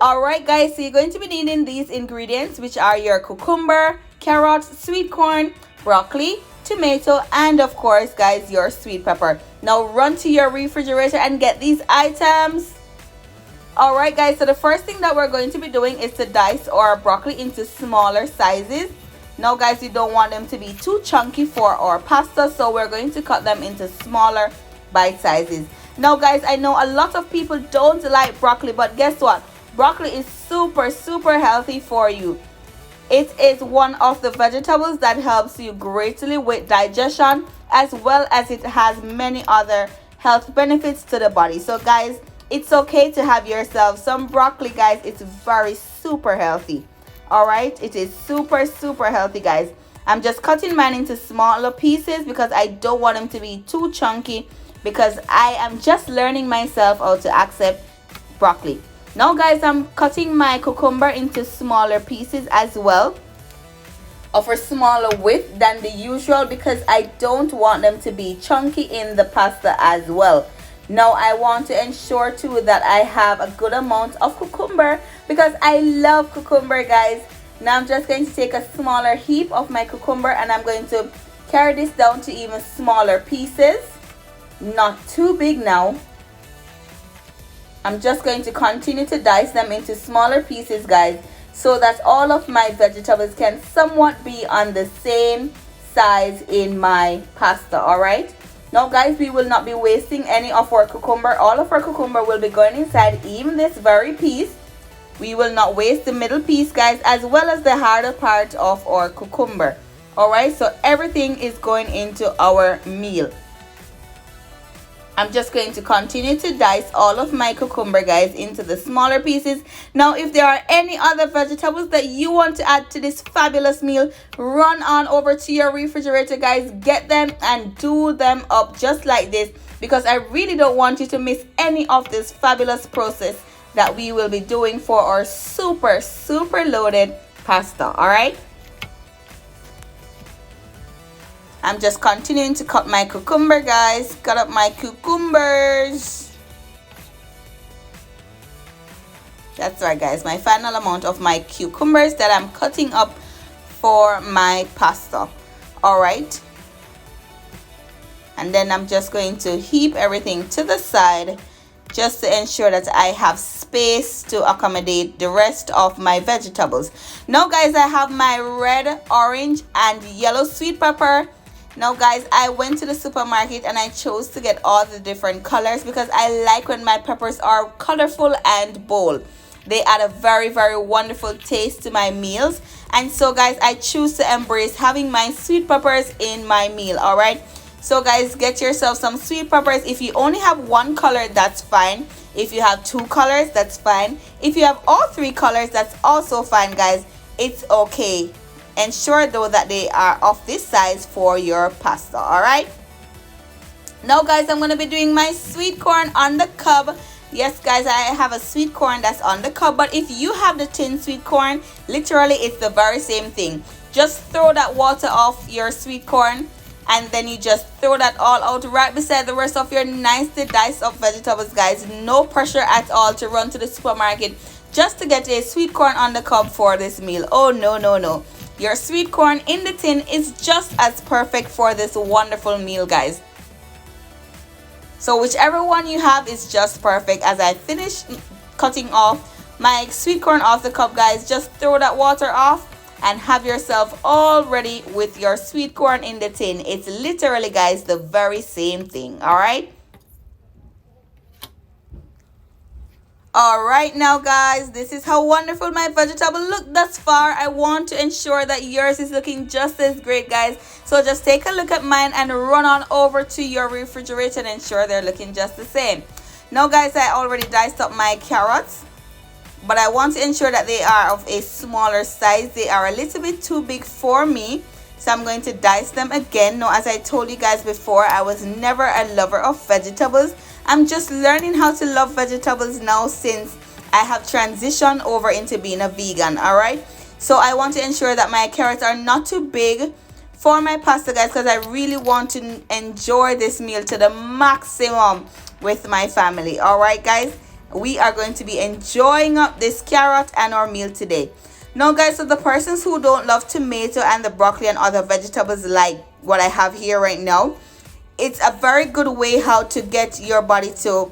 Alright guys, so you're going to be needing these ingredients, which are your cucumber, carrots, sweet corn, broccoli, tomato, and of course guys, your sweet pepper. Now run to your refrigerator and get these items. Alright guys, so the first thing that we're going to be doing is to dice our broccoli into smaller sizes. Now guys, we don't want them to be too chunky for our pasta, so we're going to cut them into smaller bite sizes. Now guys, I know a lot of people don't like broccoli, but guess what? Broccoli is super healthy for you. It is one of the vegetables that helps you greatly with digestion, as well as it has many other health benefits to the body. So guys, it's okay to have yourself some broccoli guys. It's very super healthy. Alright, it is super healthy guys. I'm just cutting mine into smaller pieces because I don't want them to be too chunky, because I am just learning myself how to accept broccoli. Now guys, I'm cutting my cucumber into smaller pieces as well, of a smaller width than the usual, because I don't want them to be chunky in the pasta as well. Now I want to ensure too that I have a good amount of cucumber, because I love cucumber guys. Now I'm just going to take a smaller heap of my cucumber and I'm going to carry this down to even smaller pieces. Not too big now. I'm just going to continue to dice them into smaller pieces guys, so that all of my vegetables can somewhat be on the same size in my pasta. Alright, now guys, we will not be wasting any of our cucumber. All of our cucumber will be going inside even this very piece. We will not waste the middle piece guys, as well as the harder part of our cucumber. Alright, so everything is going into our meal. I'm just going to continue to dice all of my cucumber guys into the smaller pieces. Now if there are any other vegetables that you want to add to this fabulous meal, run on over to your refrigerator guys, get them and do them up just like this, because I really don't want you to miss any of this fabulous process that we will be doing for our super loaded pasta. Alright, I'm just continuing to cut my cucumber guys. Cut up my cucumbers. That's right guys, my final amount of my cucumbers that I'm cutting up for my pasta. Alright, and then I'm just going to heap everything to the side, just to ensure that I have space to accommodate the rest of my vegetables. Now guys, I have my red, orange, and yellow sweet pepper. Now guys, I went to the supermarket and I chose to get all the different colors, because I like when my peppers are colorful and bold. They add a very wonderful taste to my meals. And so guys, I choose to embrace having my sweet peppers in my meal. Alright, so guys, get yourself some sweet peppers. If you only have one color, that's fine. If you have two colors, that's fine. If you have all three colors, that's also fine guys. It's okay. Ensure though that they are of this size for your pasta. Alright, now guys, I'm going to be doing my sweet corn on the cob. Yes guys, I have a sweet corn that's on the cob, but if you have the tin sweet corn, literally it's the very same thing. Just throw that water off your sweet corn, and then you just throw that all out right beside the rest of your nicely diced up vegetables guys. No pressure at all to run to the supermarket just to get a sweet corn on the cob for this meal. Oh no. Your sweet corn in the tin is just as perfect for this wonderful meal guys. So whichever one you have is just perfect. As I finish cutting off my sweet corn off the cup guys, just throw that water off and have yourself all ready with your sweet corn in the tin. It's literally guys the very same thing. Alright, alright, now guys, this is how wonderful my vegetable look thus far. I want to ensure that yours is looking just as great guys, so just take a look at mine and run on over to your refrigerator and ensure they're looking just the same. Now guys, I already diced up my carrots, but I want to ensure that they are of a smaller size. They are a little bit too big for me, so I'm going to dice them again. Now as I told you guys before, I was never a lover of vegetables. I'm just learning how to love vegetables now, since I have transitioned over into being a vegan. Alright, so I want to ensure that my carrots are not too big for my pasta guys, because I really want to enjoy this meal to the maximum with my family. Alright guys, we are going to be enjoying up this carrot and our meal today. Now guys, so the persons who don't love tomato and the broccoli and other vegetables like what I have here right now, it's a very good way how to get your body to,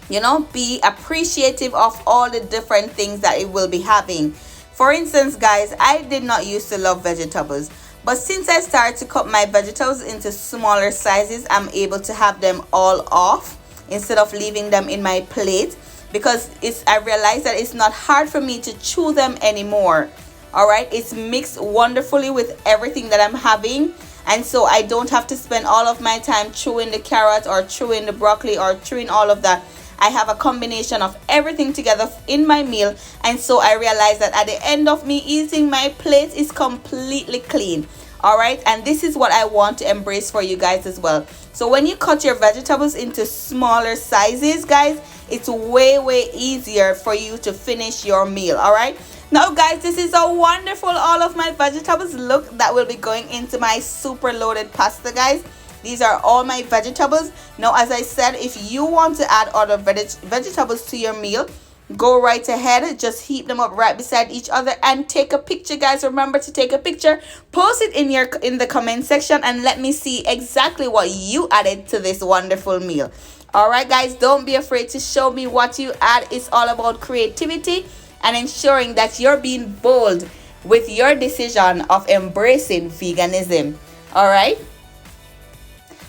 you know, be appreciative of all the different things that it will be having. For instance, guys, I did not used to love vegetables, but since I started to cut my vegetables into smaller sizes, I'm able to have them all off instead of leaving them in my plate, because I realized that it's not hard for me to chew them anymore. All right, it's mixed wonderfully with everything that I'm having, and so I don't have to spend all of my time chewing the carrot or chewing the broccoli or chewing all of that. I have a combination of everything together in my meal, and so I realized that at the end of me eating, my plate is completely clean. All right, and this is what I want to embrace for you guys as well. So when you cut your vegetables into smaller sizes, guys, it's way easier for you to finish your meal. All right, now guys, this is a wonderful, all of my vegetables look that will be going into my super loaded pasta, guys. These are all my vegetables. Now, as I said, if you want to add other vegetables to your meal, go right ahead. Just heap them up right beside each other and take a picture, guys. Remember to take a picture, post it in the comment section, and let me see exactly what you added to this wonderful meal. All right, guys, don't be afraid to show me what you add. It's all about creativity and ensuring that you're being bold with your decision of embracing veganism. All right.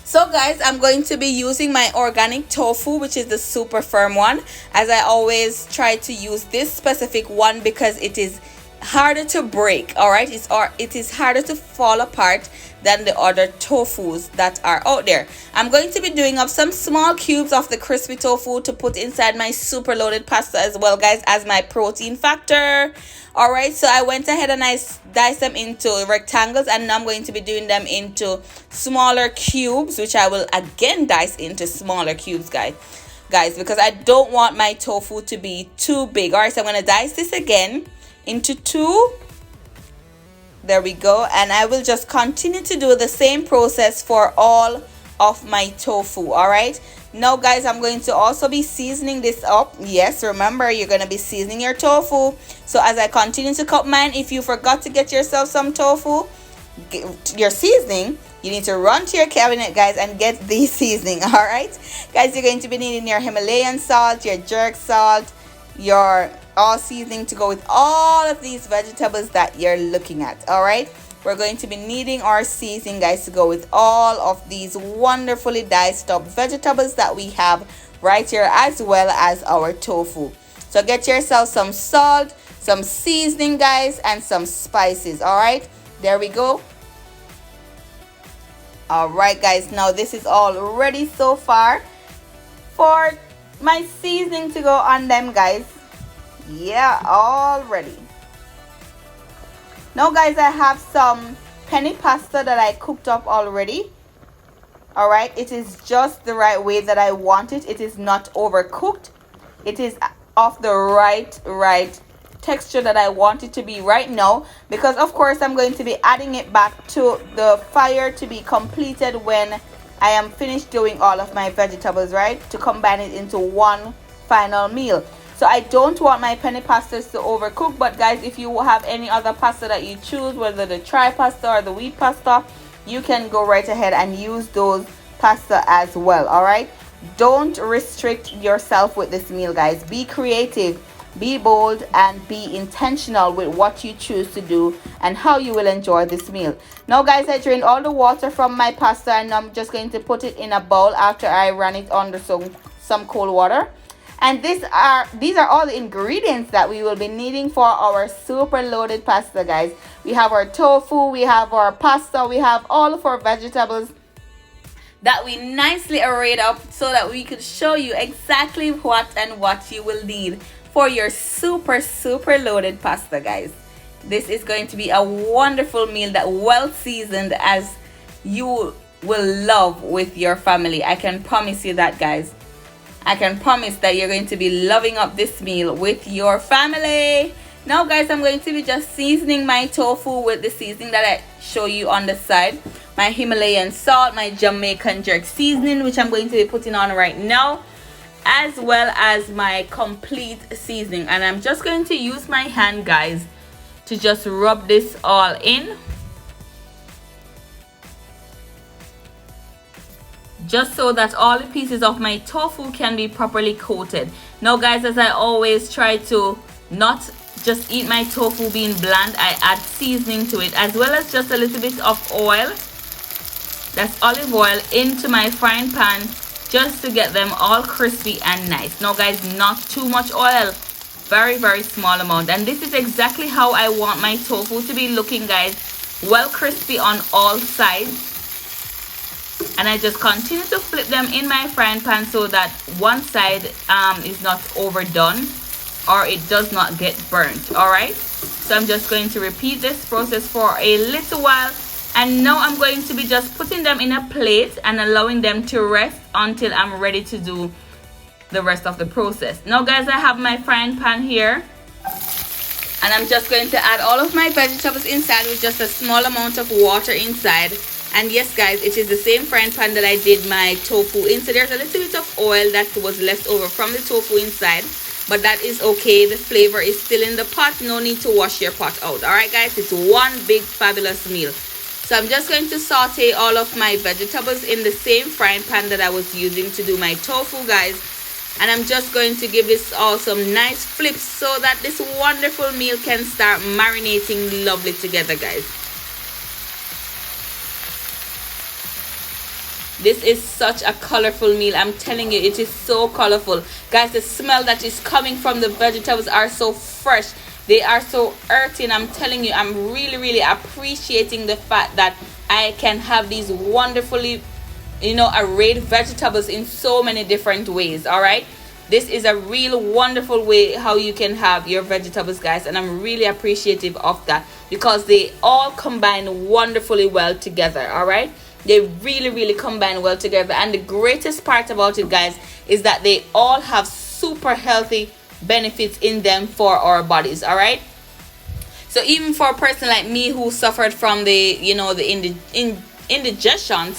So guys, I'm going to be using my organic tofu, which is the super firm one, as I always try to use this specific one because it is harder to break. All right, it is harder to fall apart than the other tofus that are out there. I'm going to be doing up some small cubes of the crispy tofu to put inside my super loaded pasta as well, guys, as my protein factor. All right, so I went ahead and I diced them into rectangles, and now I'm going to be doing them into smaller cubes, which I will again dice into smaller cubes, guys, because I don't want my tofu to be too big. All right, so I'm going to dice this again into two. There we go, and I will just continue to do the same process for all of my tofu. All right, now guys, I'm going to also be seasoning this up. Yes, remember, you're going to be seasoning your tofu. So as I continue to cut mine, if you forgot to get yourself some tofu, your seasoning, you need to run to your cabinet, guys, and get the seasoning. All right, guys, you're going to be needing your Himalayan salt, your jerk salt, your all seasoning to go with all of these vegetables that you're looking at. All right, we're going to be needing our seasoning, guys, to go with all of these wonderfully diced up vegetables that we have right here, as well as our tofu. So get yourself some salt, some seasoning, guys, and some spices. All right, there we go. All right, guys, now this is all ready so far for my seasoning to go on them, guys. Yeah, all ready. Now guys, I have some penne pasta that I cooked up already. All right, it is just the right way that I want it. It is not overcooked. It is of the right texture that I want it to be right now, because of course I'm going to be adding it back to the fire to be completed when I am finished doing all of my vegetables, right, to combine it into one final meal. So I don't want my penne pastas to overcook, but guys, if you have any other pasta that you choose, whether the tri pasta or the wheat pasta, you can go right ahead and use those pasta as well. All right, don't restrict yourself with this meal, guys. Be creative, be bold, and be intentional with what you choose to do and how you will enjoy this meal. Now guys, I drained all the water from my pasta, and I'm just going to put it in a bowl after I ran it under some cold water. And these are all the ingredients that we will be needing for our super loaded pasta, guys. We have our tofu, we have our pasta, we have all of our vegetables that we nicely arrayed up so that we could show you exactly what you will need for your super loaded pasta, guys. This is going to be a wonderful meal that well seasoned, as you will love with your family. I can promise you that, guys. I can promise that you're going to be loving up this meal with your family. Now guys, I'm going to be just seasoning my tofu with the seasoning that I show you on the side. My Himalayan salt, my Jamaican jerk seasoning, which I'm going to be putting on right now. as well as my complete seasoning. And I'm just going to use my hand, guys, to just rub this all in, just so that all the pieces of my tofu can be properly coated. Now guys, as I always try to not just eat my tofu being bland, I add seasoning to it, as well as just a little bit of oil, that's olive oil, into my frying pan, just to get them all crispy and nice. Now guys, not too much oil, very small amount. And this is exactly how I want my tofu to be looking, guys, well crispy on all sides. And I just continue to flip them in my frying pan so that one side is not overdone or it does not get burnt. All right, so I'm just going to repeat this process for a little while, and now I'm going to be just putting them in a plate and allowing them to rest until I'm ready to do the rest of the process. Now guys, I have my frying pan here, and I'm just going to add all of my vegetables inside with just a small amount of water inside. And yes guys, it is the same frying pan that I did my tofu in, so there's a little bit of oil that was left over from the tofu inside, but that is okay. The flavor is still in the pot, no need to wash your pot out. All right guys, it's one big fabulous meal. So I'm just going to saute all of my vegetables in the same frying pan that I was using to do my tofu, guys. And I'm just going to give this all some nice flips so that this wonderful meal can start marinating lovely together, guys. This is such a colorful meal. I'm telling you, it is so colorful. Guys, the smell that is coming from the vegetables are so fresh. They are so earthy, and I'm telling you, I'm really appreciating the fact that I can have these wonderfully, arrayed vegetables in so many different ways. All right, this is a real wonderful way how you can have your vegetables, guys, and I'm really appreciative of that because they all combine wonderfully well together. All right, they really combine well together. And the greatest part about it, guys, is that they all have super healthy benefits in them for our bodies. All right, so even for a person like me who suffered from the indigestion,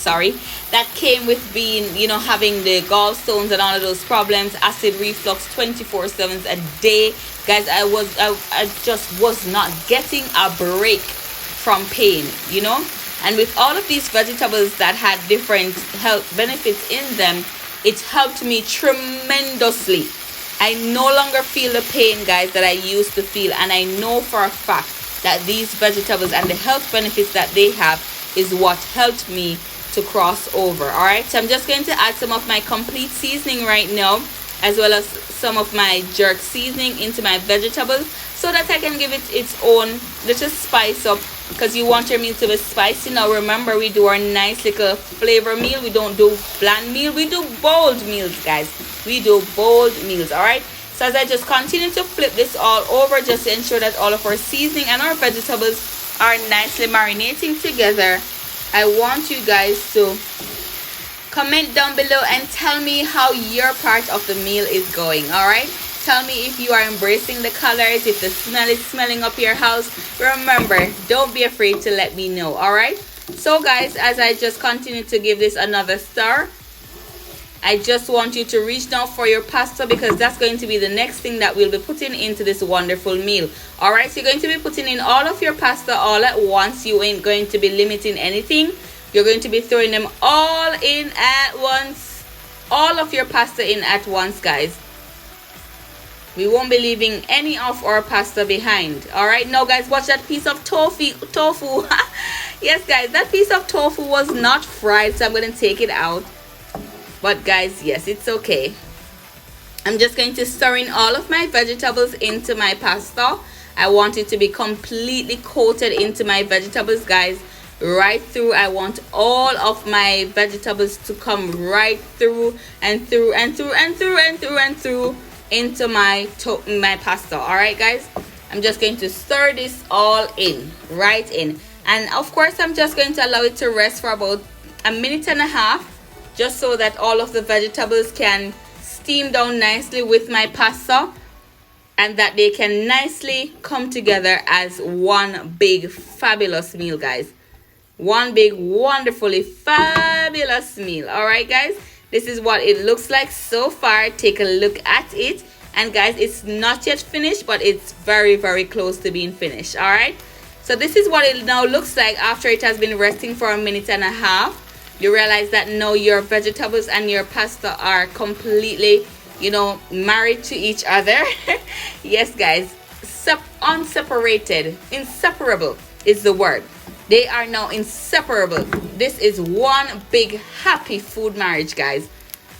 that came with being, having the gallstones and all of those problems, acid reflux 24/7 a day, guys, I just was not getting a break from pain, and with all of these vegetables that had different health benefits in them, it helped me tremendously. I no longer feel the pain, guys, that I used to feel, and I know for a fact that these vegetables and the health benefits that they have is what helped me to cross over. All right, so I'm just going to add some of my complete seasoning right now, as well as some of my jerk seasoning into my vegetables, so that I can give it its own little spice up, because you want your meal to be spicy. Now remember, we do our nice little flavor meal. We don't do bland meal, we do bold meals, guys. We do bold meals. All right, so as I just continue to flip this all over, just to ensure that all of our seasoning and our vegetables are nicely marinating together, I want you guys to comment down below and tell me how your part of the meal is going. All right, tell me if you are embracing the colors, if the smell is smelling up your house. Remember, don't be afraid to let me know. All right, so guys, as I just continue to give this another stir, I just want you to reach down for your pasta, because that's going to be the next thing that we'll be putting into this wonderful meal. All right, so you're going to be putting in all of your pasta all at once. You ain't going to be limiting anything. You're going to be throwing them all in at once. All of your pasta in at once, guys. We won't be leaving any of our pasta behind. All right, now guys, watch that piece of tofu. Yes guys, that piece of tofu was not fried, so I'm going to take it out. But guys, yes, it's okay. I'm just going to stir in all of my vegetables into my pasta. I want it to be completely coated into my vegetables, guys, right through. I want all of my vegetables to come right through and through and through and through and through and through into my pasta. All right guys, I'm just going to stir this all in, right in. And of course, I'm just going to allow it to rest for about a minute and a half, just so that all of the vegetables can steam down nicely with my pasta, and that they can nicely come together as one big fabulous meal, guys. One big wonderfully fabulous meal. All right guys, This is what it looks like so far. Take a look at it. And guys, it's not yet finished, but it's very, very close to being finished. All right. So this is what it now looks like after it has been resting for 1.5 minutes. You realize that now your vegetables and your pasta are completely, married to each other. Yes, guys, unseparated, inseparable is the word. They are now inseparable. This is one big happy food marriage, guys.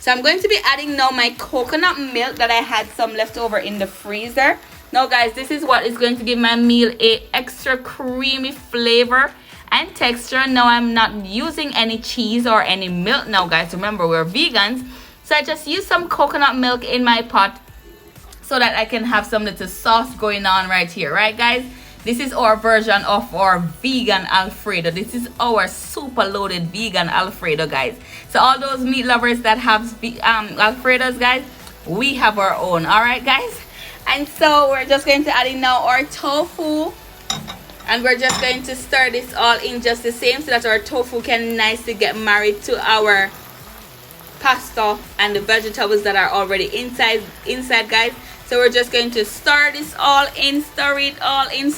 So I'm going to be adding now my coconut milk that I had some left over in the freezer. Now guys, this is what is going to give my meal a extra creamy flavor and texture. Now I'm not using any cheese or any milk now, guys. Remember, we're vegans. So I just use some coconut milk in my pot so that I can have some little sauce going on right here, right guys? This is our version of our vegan Alfredo. This is our super loaded vegan Alfredo, guys. So all those meat lovers that have Alfredos, guys, we have our own. All right, guys. And so we're just going to add in now our tofu. And we're just going to stir this all in just the same so that our tofu can nicely get married to our pasta and the vegetables that are already inside, guys. So we're just going to stir this all in, stir it all in,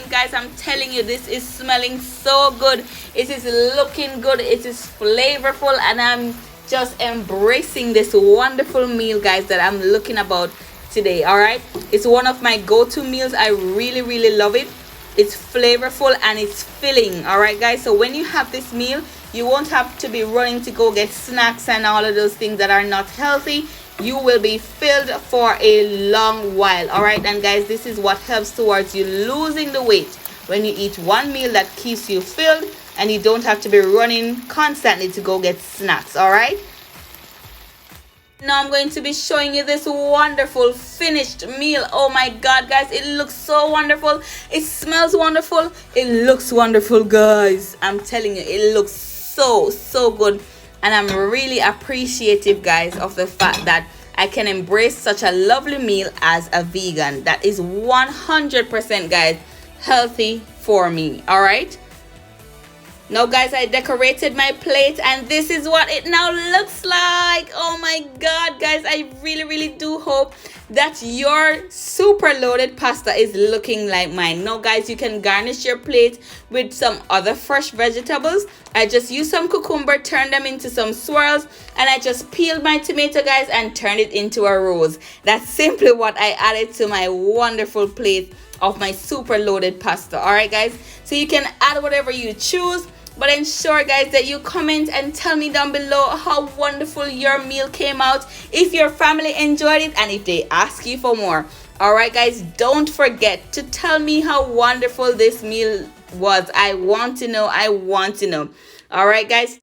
guys. I'm telling you, this is smelling so good. It is looking good. It is flavorful, and I'm just embracing this wonderful meal, guys, that I'm looking about today. All right, it's one of my go-to meals. I really, really love it. It's flavorful and it's filling. All right, guys. So when you have this meal, you won't have to be running to go get snacks and all of those things that are not healthy. You will be filled for a long while. All right, and guys, this is what helps towards you losing the weight when you eat one meal that keeps you filled and you don't have to be running constantly to go get snacks. All right, now I'm going to be showing you this wonderful finished meal. Oh my god, guys, it looks so wonderful. It smells wonderful. It looks wonderful, guys. I'm telling you, it looks so good. And I'm really appreciative, guys, of the fact that I can embrace such a lovely meal as a vegan that is 100%, guys, healthy for me. All right. Now, guys, I decorated my plate and this is what it now looks like. Oh my god, guys, I really do hope that your super loaded pasta is looking like mine. Now, guys, you can garnish your plate with some other fresh vegetables. I just used some cucumber, turned them into some swirls, and I just peeled my tomato, guys, and turned it into a rose. That's simply what I added to my wonderful plate of my super loaded pasta. All right, guys, so you can add whatever you choose, but ensure, guys, that you comment and tell me down below how wonderful your meal came out, if your family enjoyed it, and if they ask you for more. All right, guys, don't forget to tell me how wonderful this meal was. I want to know. All right, guys.